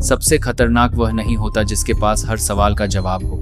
सबसे खतरनाक वह नहीं होता जिसके पास हर सवाल का जवाब हो,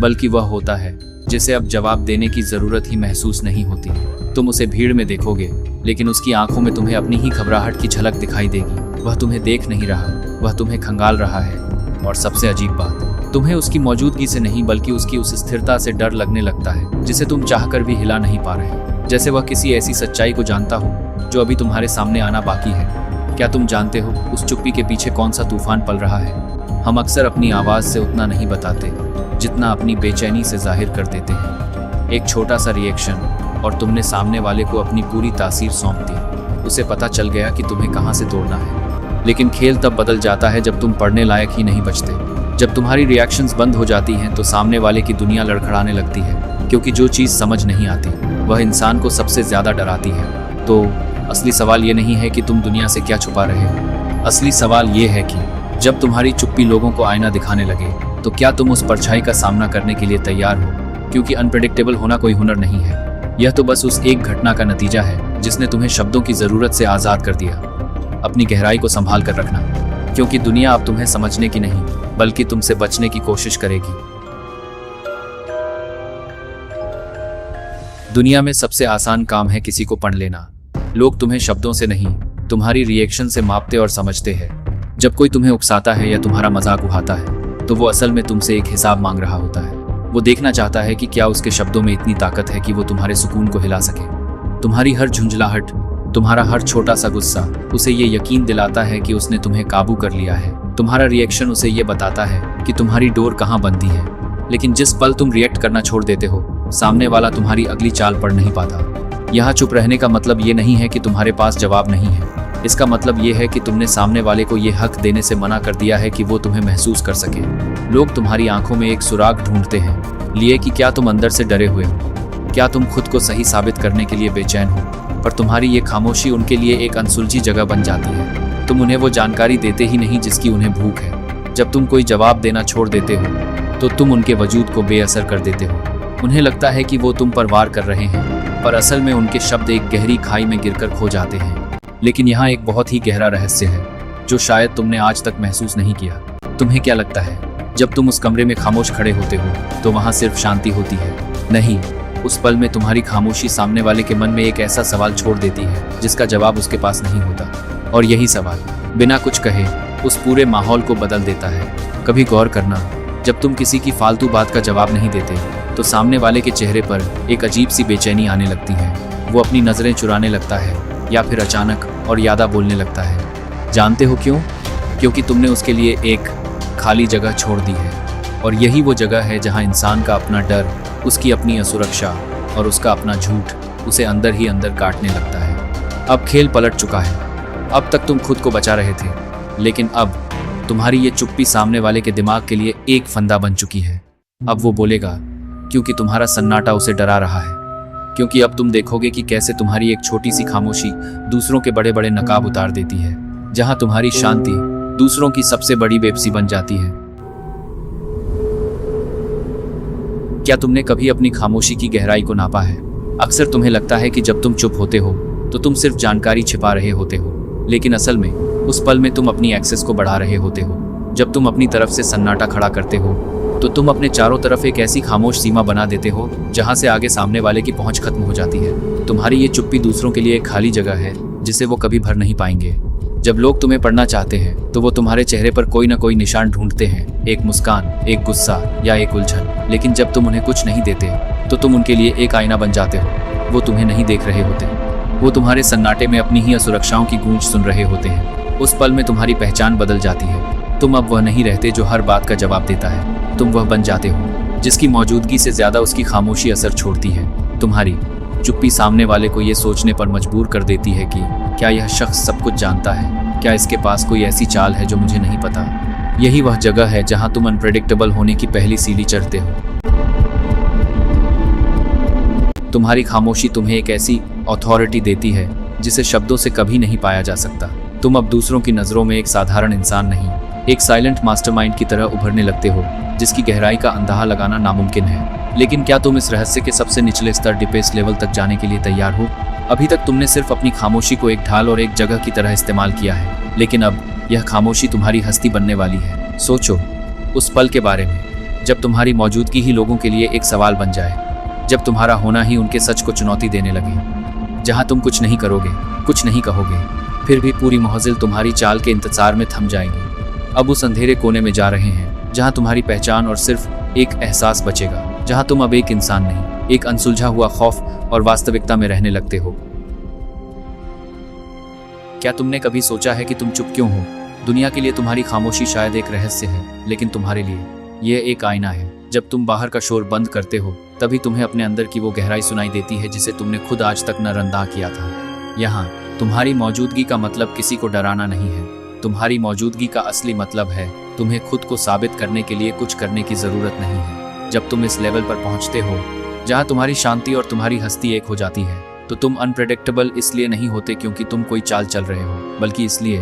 बल्कि वह होता है जिसे अब जवाब देने की जरूरत ही महसूस नहीं होती। तुम उसे भीड़ में देखोगे, लेकिन उसकी आंखों में तुम्हें अपनी ही घबराहट की झलक दिखाई देगी। वह तुम्हें देख नहीं रहा, वह तुम्हें खंगाल रहा है। और सबसे अजीब बात, तुम्हें उसकी मौजूदगी से नहीं बल्कि उसकी उस स्थिरता से डर लगने लगता है जिसे तुम चाहकर भी हिला नहीं पा रहे। जैसे वह किसी ऐसी सच्चाई को जानता हो जो अभी तुम्हारे सामने आना बाकी है। क्या तुम जानते हो उस चुप्पी के पीछे कौन सा तूफान पल रहा है? हम अक्सर अपनी आवाज़ से उतना नहीं बताते जितना अपनी बेचैनी से जाहिर कर देते हैं। एक छोटा सा रिएक्शन और तुमने सामने वाले को अपनी पूरी तासीर सौंप दी। उसे पता चल गया कि तुम्हें कहाँ से तोड़ना है। लेकिन खेल तब बदल जाता है जब तुम पढ़ने लायक ही नहीं बचते। जब तुम्हारी रिएक्शंस बंद हो जाती हैं तो सामने वाले की दुनिया लड़खड़ाने लगती है, क्योंकि जो चीज़ समझ नहीं आती वह इंसान को सबसे ज़्यादा डराती है। तो असली सवाल ये नहीं है कि तुम दुनिया से क्या छुपा रहे हो। असली सवाल ये है कि जब तुम्हारी चुप्पी लोगों को आईना दिखाने लगे तो क्या तुम उस परछाई का सामना करने के लिए तैयार हो? क्योंकि अनप्रेडिक्टेबल होना कोई हुनर नहीं है, यह तो बस उस एक घटना का नतीजा है जिसने तुम्हें शब्दों की ज़रूरत से आज़ाद कर दिया। अपनी गहराई को संभाल कर रखना, क्योंकि दुनिया अब तुम्हें समझने की नहीं बल्कि तुमसे बचने की कोशिश करेगी। दुनिया में सबसे आसान काम है किसी को पढ़ लेना। लोग तुम्हें शब्दों से नहीं, तुम्हारी रिएक्शन से मापते और समझते हैं। जब कोई तुम्हें उकसाता है या तुम्हारा मजाक उड़ाता है तो वो असल में तुमसे एक हिसाब मांग रहा होता है। वो देखना चाहता है कि क्या उसके शब्दों में इतनी ताकत है कि वो तुम्हारे सुकून को हिला सके। तुम्हारी हर झुंझलाहट, तुम्हारा हर छोटा सा गुस्सा उसे ये यकीन दिलाता है कि उसने तुम्हें काबू कर लिया है। तुम्हारा रिएक्शन उसे ये बताता है कि तुम्हारी डोर कहाँ बंधी है। लेकिन जिस पल तुम रिएक्ट करना छोड़ देते हो, सामने वाला तुम्हारी अगली चाल पढ़ नहीं पाता। यहाँ चुप रहने का मतलब ये नहीं है कि तुम्हारे पास जवाब नहीं है। इसका मतलब ये है कि तुमने सामने वाले को ये हक देने से मना कर दिया है कि वो तुम्हें महसूस कर सके। लोग तुम्हारी आंखों में एक सुराग ढूंढते हैं लिए कि क्या तुम अंदर से डरे हुए हो, क्या तुम खुद को सही साबित करने के लिए बेचैन हो। पर तुम्हारी ये खामोशी उनके लिए एक अनसुलझी जगह बन जाती है। तुम उन्हें वो जानकारी देते ही नहीं जिसकी उन्हें भूख है। जब तुम कोई जवाब देना छोड़ देते हो तो तुम उनके वजूद को बेअसर कर देते हो। उन्हें लगता है कि वो तुम पर वार कर रहे हैं, पर असल में उनके शब्द एक गहरी खाई में गिरकर खो जाते हैं। लेकिन यहाँ एक बहुत ही गहरा रहस्य है जो शायद तुमने आज तक महसूस नहीं किया। तुम्हें क्या लगता है जब तुम उस कमरे में खामोश खड़े होते हो तो वहाँ सिर्फ शांति होती है? नहीं, उस पल में तुम्हारी खामोशी सामने वाले के मन में एक ऐसा सवाल छोड़ देती है जिसका जवाब उसके पास नहीं होता। और यही सवाल बिना कुछ कहे उस पूरे माहौल को बदल देता है। कभी गौर करना, जब तुम किसी की फालतू बात का जवाब नहीं देते तो सामने वाले के चेहरे पर एक अजीब सी बेचैनी आने लगती है। वो अपनी नज़रें चुराने लगता है या फिर अचानक और यादा बोलने लगता है। जानते हो क्यों? क्योंकि तुमने उसके लिए एक खाली जगह छोड़ दी है। और यही वो जगह है जहां इंसान का अपना डर, उसकी अपनी असुरक्षा और उसका अपना झूठ उसे अंदर ही अंदर काटने लगता है। अब खेल पलट चुका है। अब तक तुम खुद को बचा रहे थे, लेकिन अब तुम्हारी ये चुप्पी सामने वाले के दिमाग के लिए एक फंदा बन चुकी है। अब वो बोलेगा क्योंकि तुम्हारा सन्नाटा उसे डरा रहा है। क्योंकि अब तुम देखोगे कि कैसे तुम्हारी एक छोटी सी खामोशी दूसरों के बड़े बड़े नकाब उतार देती है, जहां तुम्हारी शांति दूसरों की सबसे बड़ी बेबसी बन जाती है। क्या तुमने कभी अपनी खामोशी की गहराई को नापा है? अक्सर तुम्हें लगता है कि जब तुम चुप होते हो तो तुम सिर्फ जानकारी छिपा रहे होते हो, लेकिन असल में उस पल में तुम अपनी एक्सेस को बढ़ा रहे होते हो। जब तुम अपनी तरफ से सन्नाटा खड़ा करते हो तो तुम अपने चारों तरफ एक ऐसी खामोश सीमा बना देते हो जहां से आगे सामने वाले की पहुंच खत्म हो जाती है। तुम्हारी ये चुप्पी दूसरों के लिए एक खाली जगह है जिसे वो कभी भर नहीं पाएंगे। जब लोग तुम्हें पढ़ना चाहते हैं तो वो तुम्हारे चेहरे पर कोई ना कोई निशान ढूंढते हैं, एक मुस्कान, एक गुस्सा या एक उलझन। लेकिन जब तुम उन्हें कुछ नहीं देते तो तुम उनके लिए एक आईना बन जाते हो। वो तुम्हें नहीं देख रहे होते, वो तुम्हारे सन्नाटे में अपनी ही असुरक्षाओं की गूंज सुन रहे होते हैं। उस पल में तुम्हारी पहचान बदल जाती है। तुम अब वह नहीं रहते जो हर बात का जवाब देता है। तुम वह बन जाते हो जिसकी मौजूदगी से ज्यादा उसकी खामोशी असर छोड़ती है। तुम्हारी चुप्पी सामने वाले को ये सोचने पर मजबूर कर देती है कि क्या यह शख्स सब कुछ जानता है, क्या इसके पास कोई ऐसी चाल है जो मुझे नहीं पता। यही वह जगह है जहां तुम अनप्रेडिक्टेबल होने की पहली सीढ़ी चढ़ते हो। तुम्हारी खामोशी तुम्हें एक ऐसी अथॉरिटी देती है जिसे शब्दों से कभी नहीं पाया जा सकता। तुम अब दूसरों की नज़रों में एक साधारण इंसान नहीं, एक साइलेंट मास्टरमाइंड की तरह उभरने लगते हो जिसकी गहराई का अंदाजा लगाना नामुमकिन है। लेकिन क्या तुम इस रहस्य के सबसे निचले स्तर, डीपेस्ट लेवल तक जाने के लिए तैयार हो? अभी तक तुमने सिर्फ अपनी खामोशी को एक ढाल और एक जगह की तरह इस्तेमाल किया है, लेकिन अब यह खामोशी तुम्हारी हस्ती बनने वाली है। सोचो उस पल के बारे में जब तुम्हारी मौजूदगी ही लोगों के लिए एक सवाल बन जाए, जब तुम्हारा होना ही उनके सच को चुनौती देने लगे, जहां तुम कुछ नहीं करोगे, कुछ नहीं कहोगे, फिर भी पूरी महजिल तुम्हारी चाल के इंतजार में थम जाएंगे। अब उस अंधेरे कोने में जा रहे हैं जहां तुम्हारी पहचान और सिर्फ एक एहसास बचेगा, जहां तुम अब एक इंसान नहीं, एक अनसुलझा हुआ खौफ और वास्तविकता में रहने लगते हो। क्या तुमने कभी सोचा है कि तुम चुप क्यों हो? दुनिया के लिए तुम्हारी खामोशी शायद एक रहस्य है, लेकिन तुम्हारे लिए यह एक आईना है। जब तुम बाहर का शोर बंद करते हो तभी तुम्हें अपने अंदर की वो गहराई सुनाई देती है जिसे तुमने खुद आज तक नजरअंदाज किया था। यहाँ तुम्हारी मौजूदगी का मतलब किसी को डराना नहीं है। तुम्हारी मौजूदगी का असली मतलब है तुम्हें खुद को साबित करने के लिए कुछ करने की जरूरत नहीं है। जब तुम इस लेवल पर पहुंचते हो जहां तुम्हारी शांति और तुम्हारी हस्ती एक हो जाती है, तो तुम अनप्रेडिक्टेबल इसलिए नहीं होते क्योंकि तुम कोई चाल चल रहे हो, बल्कि इसलिए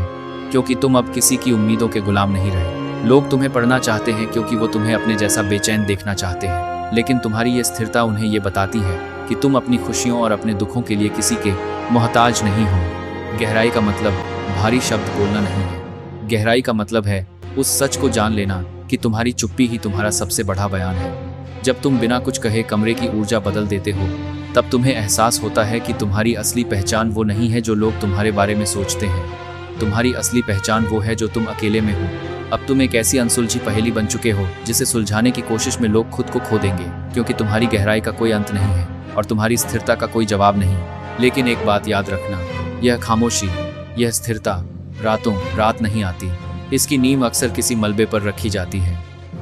क्योंकि तुम अब किसी की उम्मीदों के गुलाम नहीं रहे। लोग तुम्हें पढ़ना चाहते हैं क्योंकि वो तुम्हें अपने जैसा बेचैन देखना चाहते हैं, लेकिन तुम्हारी ये स्थिरता उन्हें ये बताती है कि तुम अपनी खुशियों और अपने दुखों के लिए किसी के मोहताज नहीं हो। गहराई का मतलब भारी शब्द बोलना नहीं है। गहराई का मतलब है उस सच को जान लेना कि तुम्हारी चुप्पी ही तुम्हारा सबसे बड़ा बयान है। जब तुम बिना कुछ कहे कमरे की ऊर्जा बदल देते हो, तब तुम्हें एहसास होता है कि तुम्हारी असली पहचान वो नहीं है जो लोग तुम्हारे बारे में सोचते हैं। तुम्हारी असली पहचान वो है जो तुम अकेले में हो। अब तुम एक ऐसी अनसुलझी पहेली बन चुके हो जिसे सुलझाने की कोशिश में लोग खुद को खो देंगे, क्योंकि तुम्हारी गहराई का कोई अंत नहीं है और तुम्हारी स्थिरता का कोई जवाब नहीं। लेकिन एक बात याद रखना, यह खामोशी, यह स्थिरता रातों रात नहीं आती। इसकी नींव अक्सर किसी मलबे पर रखी जाती है।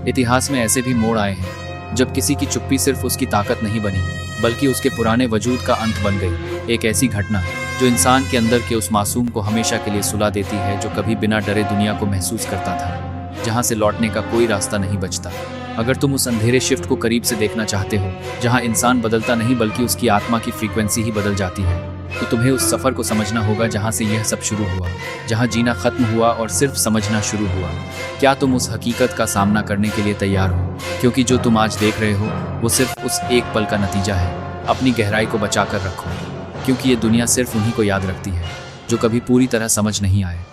इतिहास में ऐसे भी मोड़ आए हैं जब किसी की चुप्पी सिर्फ उसकी ताकत नहीं बनी, बल्कि उसके पुराने वजूद का अंत बन गई। एक ऐसी घटना जो इंसान के अंदर के उस मासूम को हमेशा के लिए सुला देती है, जो कभी बिना डरे दुनिया को महसूस करता था, जहां से लौटने का कोई रास्ता नहीं बचता। अगर तुम उस अंधेरे शिफ्ट को करीब से देखना चाहते हो, जहां इंसान बदलता नहीं बल्कि उसकी आत्मा की फ्रीक्वेंसी ही बदल जाती है, तो तुम्हें उस सफर को समझना होगा जहां से यह सब शुरू हुआ, जहां जीना खत्म हुआ और सिर्फ समझना शुरू हुआ। क्या तुम उस हकीकत का सामना करने के लिए तैयार हो? क्योंकि जो तुम आज देख रहे हो वो सिर्फ उस एक पल का नतीजा है। अपनी गहराई को बचा कर रखो, क्योंकि ये दुनिया सिर्फ उन्हीं को याद रखती है जो कभी पूरी तरह समझ नहीं आए।